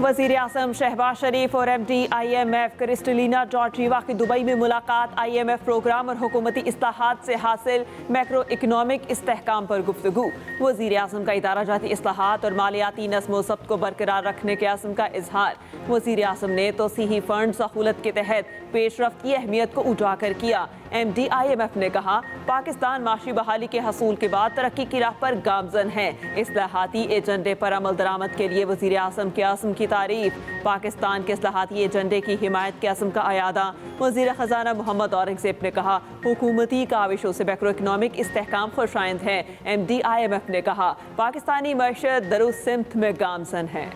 वज़ीर आज़म शहबाज शरीफ और MD IMF Kristalina Georgieva की दुबई में मुलाकात। IMF प्रोग्राम और हुकूमती इस्लाहात से हासिल मैक्रो इकनॉमिक इस्तेहकाम पर गुफ्तगू। वज़ीर आज़म का इदारा जाती इस्लाहात और मालियाती नज़्म ज़ब्त को बरकरार रखने के अज़्म का इजहार। वज़ीर आज़म ने तोसीही फंड सहूलत के तहत पेशरफ्त की अहमियत को उजागर किया। MD IMF ने कहा पाकिस्तान माशी बहाली के हसूल के बाद तरक्की की राह पर गामजन है। इस्लाहाती एजेंडे पर अमल दरामद के लिए वज़ीर आज़म के अज़्म की तारीफ। पाकिस्तान के इस्लाहाती एजेंडे की हिमायत के अज़्म का अयादा। वज़ीर ख़जाना मोहम्मद औरंगज़ेब ने कहा हुकूमती काविशों से मैक्रो इकनॉमिक इस्तेहकाम खुशाइंद है। MD IMF ने कहा पाकिस्तानी मईशत दुरुस्त सिमत में गामजन है।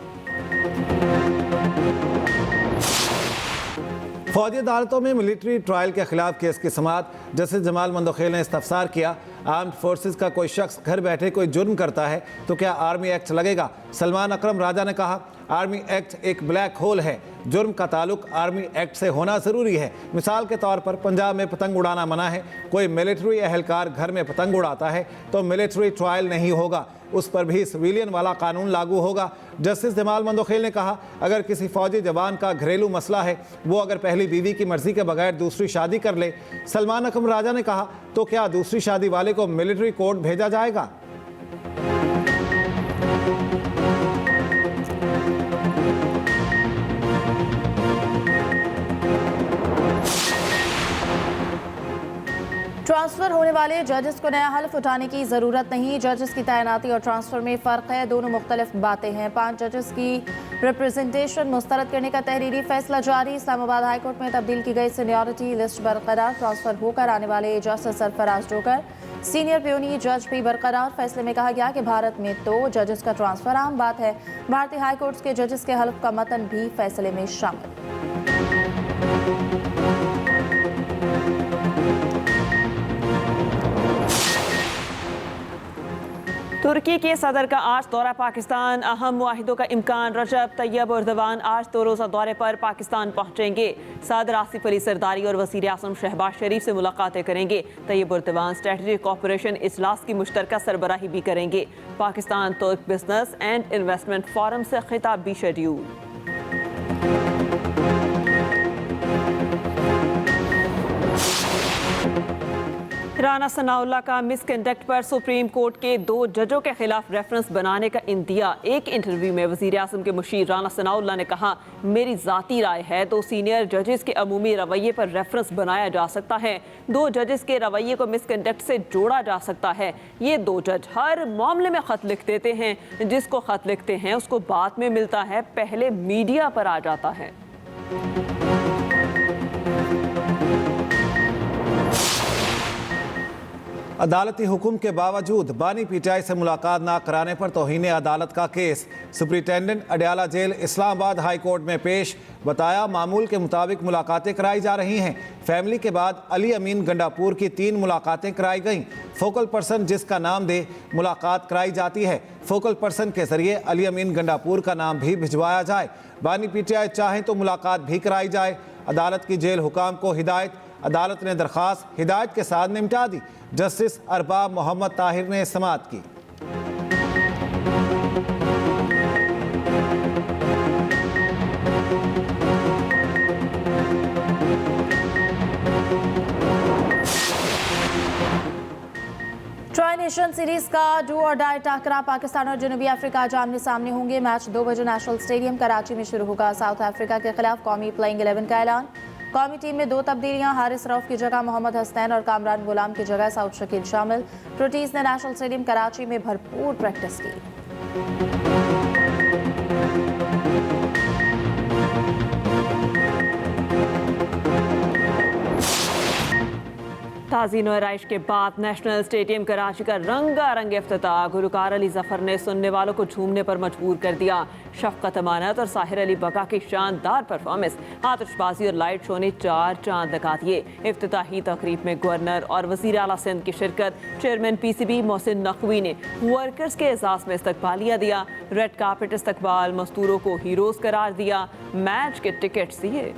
फौजी अदालतों में मिलिट्री ट्रायल के खिलाफ केस की समाअत। जस्टिस जमाल मंदोखेल ने इस्तफसार किया आर्म्ड फोर्सेस का कोई शख्स घर बैठे कोई जुर्म करता है तो क्या आर्मी एक्ट लगेगा। सलमान अकरम राजा ने कहा आर्मी एक्ट एक ब्लैक होल है, जुर्म का ताल्लुक आर्मी एक्ट से होना ज़रूरी है। मिसाल के तौर पर पंजाब में पतंग उड़ाना मना है, कोई मिलिट्री अहलकार घर में पतंग उड़ाता है तो मिलिट्री ट्रायल नहीं होगा, उस पर भी सिविलियन वाला कानून लागू होगा। जस्टिस जमाल मंदोखेल ने कहा अगर किसी फौजी जवान का घरेलू मसला है, वो अगर पहली बीवी की मर्जी के बगैर दूसरी शादी कर ले। सलमान अकरम राजा ने कहा तो क्या दूसरी शादी वाले को मिलिट्री कोर्ट भेजा जाएगा। ट्रांसफर होने वाले जजेस को नया हल्फ उठाने की ज़रूरत नहीं। जजेस की तैनाती और ट्रांसफर में फ़र्क है, दोनों मुख्तलिफ बातें हैं। 5 जजेस की रिप्रेजेंटेशन मुस्तरद करने का तहरीरी फैसला जारी। इस्लामाबाद हाई कोर्ट में तब्दील की गई सीनियरिटी लिस्ट बरकरार। ट्रांसफर होकर आने वाले justice Sarfaraz joker senior puny जज भी बरकरार। फैसले में कहा गया कि भारत में तो जजेस का ट्रांसफर आम बात है। भारतीय हाई कोर्ट के जजेस के हल्फ का मतन भी फैसले में शामिल। तुर्की के सदर का आज दौरा पाकिस्तान। अहम मुआहिदों का इम्कान। रजब तैयब एर्दोगान आज 2 रोज़ा दौरे पर पाकिस्तान पहुंचेंगे। सदर आसिफ अली सरदारी और वज़ीर आज़म शहबाज शरीफ से मुलाकातें करेंगे। तैयब एर्दोगान स्ट्रेटजिक कोऑपरेशन इजलास की मुश्तरका सरबराही भी करेंगे। पाकिस्तान तुर्क बिजनेस एंड इन्वेस्टमेंट फोरम से खिताब भी शेड्यूल। राना सनाउल्लाह का मिसकंडक्ट पर सुप्रीम कोर्ट के 2 जजों के खिलाफ रेफरेंस बनाने का इंदिया। एक इंटरव्यू में वज़ीर आज़म के मुशीर राना सनाउल्लाह ने कहा मेरी ज़ाती राय है तो सीनियर जजेस के अमूमी रवैये पर रेफरेंस बनाया जा सकता है। 2 जजेस के रवैये को मिसकंडक्ट से जोड़ा जा सकता है। ये 2 जज हर मामले में ख़त लिख देते हैं, जिसको ख़त लिखते हैं उसको बाद में मिलता है, पहले मीडिया पर आ जाता है। अदालती हुक्म के बावजूद बानी PTI से मुलाकात ना कराने पर तौहीन अदालत का case. Superintendent Adiala jail Islamabad high court में पेश। बताया मामूल के मुताबिक मुलाकातें कराई जा रही हैं। फैमिली के बाद अली अमीन गंडापुर की 3 मुलाकातें कराई गईं। फोकल पर्सन जिसका नाम दे मुलाकात कराई जाती है। फोकल पर्सन के जरिए अली अमीन गंडापुर का नाम भी भिजवाया जाए। बानी PTI चाहें तो मुलाकात भी कराई जाए। अदालत की जेल हुकाम को हिदायत। अदालत ने दरख्वास्त हिदायत के साथ निपटा दी। जस्टिस अरबाब मोहम्मद ताहिर ने समाअत की। ट्राई नेशन सीरीज का डू और डाई टाकरा पाकिस्तान और जनूबी अफ्रीका आमने सामने होंगे। मैच 2 बजे नेशनल स्टेडियम कराची में शुरू होगा। साउथ अफ्रीका के खिलाफ कौमी प्लेइंग 11 का ऐलान। कौमी टीम में 2 तब्दीलियां, हारिस रऊफ की जगह मोहम्मद हसनैन और कामरान गुलाम की जगह साउथ शकील शामिल। प्रोटीज ने नेशनल स्टेडियम कराची में भरपूर प्रैक्टिस की। ताज़ीन और आइश के बाद नेशनल स्टेडियम कराची का रंगारंग इफ्तिताह। गुलकार अली जफर ने सुनने वालों को झूमने पर मजबूर कर दिया। शफकत अमानत और साहिर अली बका की शानदार परफॉर्मेंस, आतिशबाजी और लाइट शो ने 4 चांद लगा दिए। इफ्तिताही तकरीब में गवर्नर और वज़ीर आला सिंध की शिरकत। चेयरमैन PCB मोहसिन नकवी ने वर्कर्स के एजाज में इस्तकबालिया दिया। रेड कार्पेट इस्तकबाल, मजदूरों को हीरोज करार दिया। मैच के टिकट्स दिए।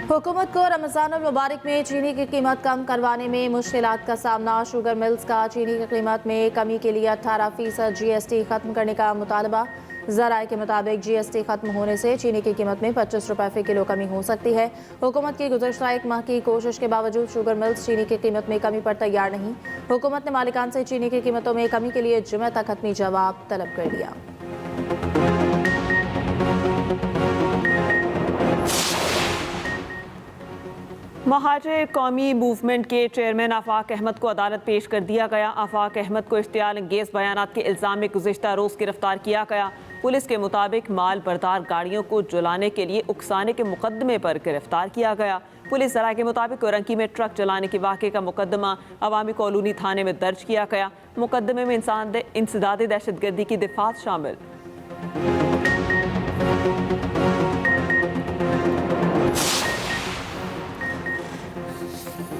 हुकूमत को रमज़ान मुबारक में चीनी की कीमत कम करवाने में मुश्किलात का सामना। शुगर मिल्स का चीनी की कीमत में कमी के लिए 18% GST खत्म करने का मुतालबा। ज़राए के मुताबिक GST खत्म होने से चीनी की कीमत में 25 रुपये फ़ी किलो कमी हो सकती है। हुकूमत की गुज़श्ता एक माह की कोशिश के बावजूद शुगर मिल्स चीनी की कीमत में कमी पर तैयार नहीं। हुकूमत ने मालिकान से चीनी की कीमतों में कमी के लिए जुमे तक हतमी जवाब तलब कर लिया। महाजिर कौमी मूवमेंट के चेयरमैन आफाक अहमद को अदालत पेश कर दिया गया। आफाक अहमद को इश्तियाल अंगेज़ बयानात के इल्ज़ाम में गुज़िश्ता रोज़ गिरफ्तार किया गया। पुलिस के मुताबिक माल बरदार गाड़ियों को जलाने के लिए उकसाने के मुकदमे पर गिरफ्तार किया गया। पुलिस ज़राए के मुताबिक औरंकी में ट्रक जलाने के वाक़े का मुकदमा अवामी कॉलोनी थाने में दर्ज किया गया। मुकदमे में इंसदाद दहशतगर्दी की दफ़ात शामिल।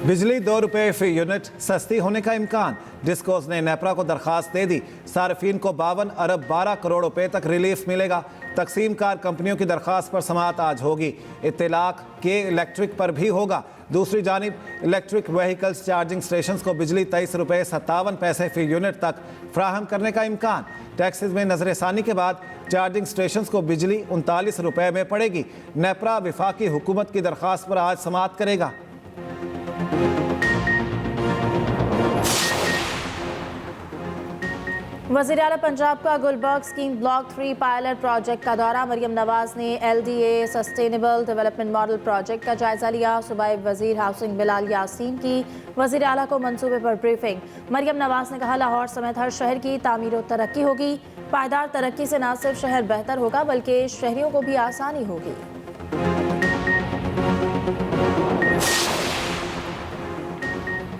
बिजली 2 रुपये फ़ी यूनिट सस्ती होने का इम्कान। डिस्कोस ने नेपरा को दरख्वास्त दे दी। सार्फिन को 52 अरब 12 करोड़ रुपए तक रिलीफ मिलेगा। तकसीम कार कंपनियों की दरख्वास्त पर समाअत आज होगी। इत्तलाक के इलेक्ट्रिक पर भी होगा। दूसरी जानिब इलेक्ट्रिक व्हीकल्स चार्जिंग स्टेशन को बिजली 23 रुपये 57 पैसे फ़ी यूनिट तक फ्राहम करने का इम्कान। टैक्सेस में नजरसानी के बाद चार्जिंग स्टेशन को बिजली 39 रुपये में पड़ेगी। नेपरा विफाकी हुकूमत की दरख्वास्त पर आज समाअत करेगा। वज़ीर आला पंजाब का Gulberg scheme block 3 pilot project का दौरा। मरियम नवाज ने LDA sustainable development model project का जायजा लिया। सूबाई वजीर हाउसिंग बिलाल यासीन की वज़ीर आला को मंसूबे पर ब्रीफिंग। मरियम नवाज ने कहा लाहौर समेत हर शहर की तामीर और तरक्की होगी। पायदार तरक्की से न सिर्फ शहर बेहतर होगा बल्कि शहरियों को भी आसानी होगी।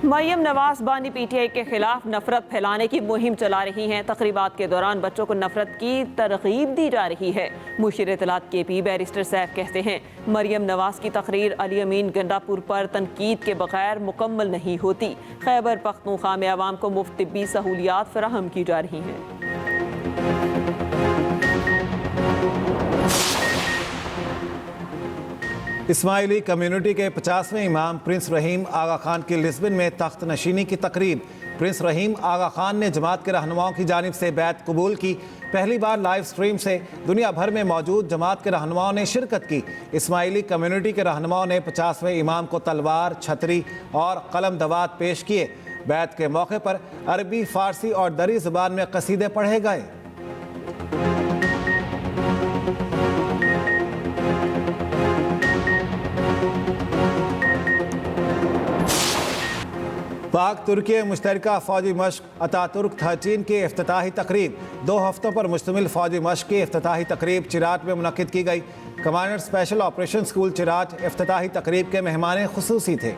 मरियम नवाज बानी PTI के खिलाफ नफरत फैलाने की मुहिम चला रही हैं। तकरीबात के दौरान बच्चों को नफरत की तरगीब दी जा रही है। मुशीर इत्तलात KP बैरिस्टर सैफ कहते हैं मरियम नवाज की तकरीर अली अमीन गंडापुर पर तनकीद के बगैर मुकम्मल नहीं होती। खैबर पख्तूनख्वा में आवाम को मुफ्त तिब्बी सहूलियात फराहम की जा रही हैं। इस्माइली कम्युनिटी के 50वें इमाम प्रिंस रहीम आगा खान की लिस्बन में तख्त नशीनी की तकरीब। प्रिंस रहीम आगा खान ने जमात के रहनुमाओं की जानिब से बैत कबूल की। पहली बार लाइव स्ट्रीम से दुनिया भर में मौजूद जमात के रहनुमाओं ने शिरकत की। इस्माइली कम्युनिटी के रहनुमाओं ने 50वें इमाम को तलवार, छतरी और कलम दवात पेश किए। बैत के मौके पर अरबी, फारसी और दरी ज़ुबान में कसीदे पढ़े गए। पाक तुर्की मुश्तरका फ़ौजी मश्क अतातुर्क 13 की इफ्तिताही तकरीब। 2 हफ्तों पर मुश्तमिल फ़ौजी मश्क की इफ्तिताही तकरीब चिराट में मुनक्किद की गई। Commander special operation school Cherat इफ्तिताही तकरीब के मेहमान खुसूसी थे।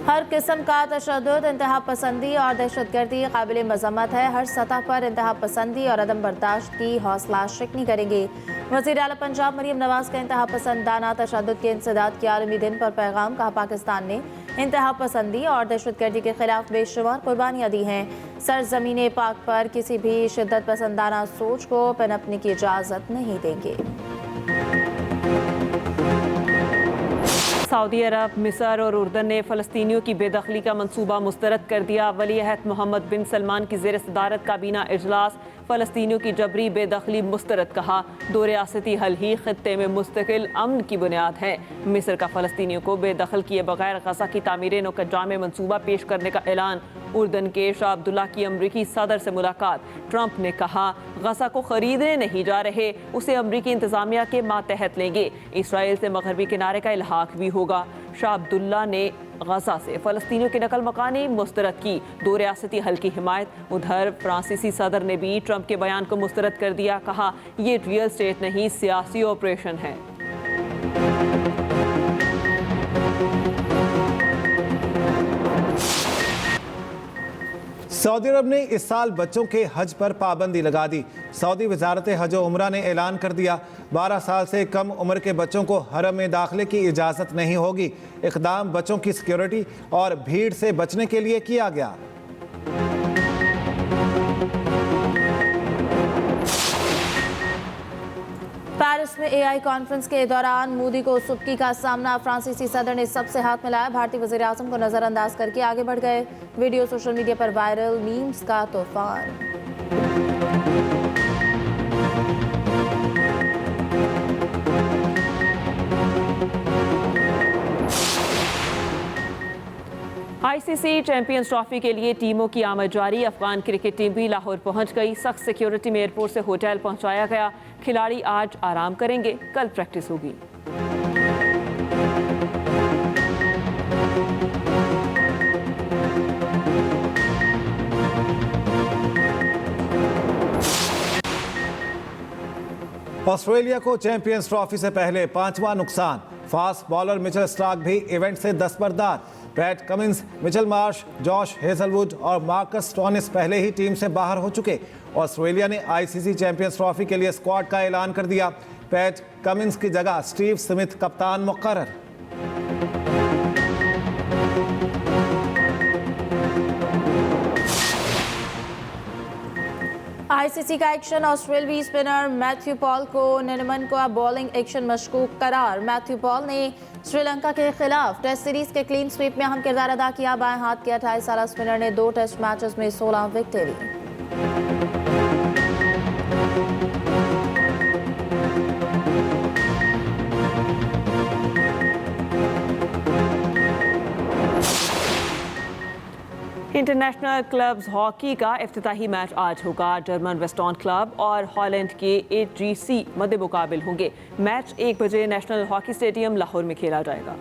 हर किस्म का तशद्दुद, इंतहा पसंदी और दहशतगर्दी काबिल मज़म्मत है। हर सतह पर इंतहा पसंदी और अदम बर्दाश्त की हौसला शिकनी करेंगे। वज़ीर आला पंजाब मरियम नवाज का इंतहा पसंदाना तशद्दुद के इंसदाद के आलमी दिन पर पैगाम। कहा पाकिस्तान ने इंतहा पसंदी और दहशतगर्दी के खिलाफ बेशुमार कुर्बानियाँ दी हैं। सरजमीन पाक पर किसी भी शिद्दत पसंदाना सोच को पनपने की इजाज़त नहीं देंगे। सऊदी अरब, मिस्र और उर्दन ने फ़लस्तीनियों की बेदखली का मंसूबा मुस्तरद कर दिया। वली अहद मोहम्मद बिन सलमान की ज़ेर सदारत काबीना इजलास फ़लस्तीनियों की जबरी बेदखली मुस्तरद। कहा 2 रियासती हल ही खित्ते में मुस्तकिल अमन की बुनियाद है। मिस्र का फ़लस्तीनियों को बेदखल किए बगैर गज़ा की तामीर नौ का जामे मंसूबा पेश करने का ऐलान। उर्दन के शाह अब्दुल्ला की अमरीकी सदर से मुलाकात। ट्रंप ने कहा गज़ा को ख़रीदने नहीं जा रहे, उसे अमरीकी इंतज़ामिया के मातहत लेंगे। इसराइल से मगरबी किनारे का इल्हाक भी होगा। शाह अब्दुल्ला ने गज़ा से फ़लस्तीनियों की नकल मकानी मुस्तरद की। 2 रियासती हल की हिमायत। उधर फ्रांसीसी सदर ने भी ट्रंप के बयान को मुस्तरद कर दिया। कहा ये रियल स्टेट नहीं, सियासी ऑपरेशन है। सऊदी अरब ने इस साल बच्चों के हज पर पाबंदी लगा दी। सऊदी वजारत हज और उम्रा ने ऐलान कर दिया 12 साल से कम उम्र के बच्चों को हरम में दाखिले की इजाज़त नहीं होगी। इक़दाम बच्चों की सिक्योरिटी और भीड़ से बचने के लिए किया गया। पेरिस में एआई कॉन्फ्रेंस के दौरान मोदी को सुबकी का सामना, फ्रांसीसी सदर ने सबसे हाथ मिलाया, भारतीय वजीर आजम को नजरअंदाज करके आगे बढ़ गए। वीडियो सोशल मीडिया पर वायरल, मीम्स का तूफान। आईसीसी चैंपियंस ट्रॉफी के लिए टीमों की आमद जारी। अफगान क्रिकेट टीम भी लाहौर पहुंच गई। सख्त सिक्योरिटी में एयरपोर्ट से होटल पहुंचाया गया। खिलाड़ी आज आराम करेंगे, कल प्रैक्टिस होगी। ऑस्ट्रेलिया को चैंपियंस ट्रॉफी से पहले 5वां नुकसान। फास्ट बॉलर मिचेल स्टार्क भी इवेंट से दस्तबरदार। Pat Cummins, Mitchell Marsh, Josh Hazlewood और मार्कस स्टोनिस पहले ही टीम से बाहर हो चुके। ऑस्ट्रेलिया ने आईसीसी चैंपियंस ट्रॉफी के लिए स्क्वाड का ऐलान कर दिया। पैट कमिंस की जगह स्टीव स्मिथ कप्तान मुकर्रर। आईसीसी का एक्शन, ऑस्ट्रेलियाई स्पिनर मैथ्यू पॉल को निनमन का बॉलिंग एक्शन मशकूक करार। मैथ्यू पॉल ने श्रीलंका के खिलाफ टेस्ट सीरीज के क्लीन स्वीप में अहम किरदार अदा किया। बाएं हाथ के 28 साला स्पिनर ने 2 टेस्ट मैचेस में 16 विकेटें ली। इंटरनेशनल क्लब्स हॉकी का इफ्तिताही मैच आज होगा। जर्मन वेस्टर्न क्लब और हॉलैंड के AGC मध्य मुकाबिल होंगे। मैच 1 बजे नेशनल हॉकी स्टेडियम लाहौर में खेला जाएगा।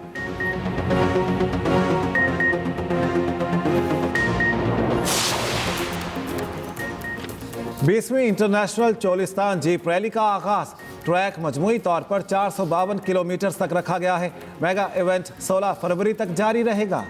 बीसवीं इंटरनेशनल चोलिस्तान जीप रैली का आगाज। ट्रैक मजमूई तौर पर 452 किलोमीटर तक रखा गया है। मेगा इवेंट 16 फरवरी तक जारी रहेगा।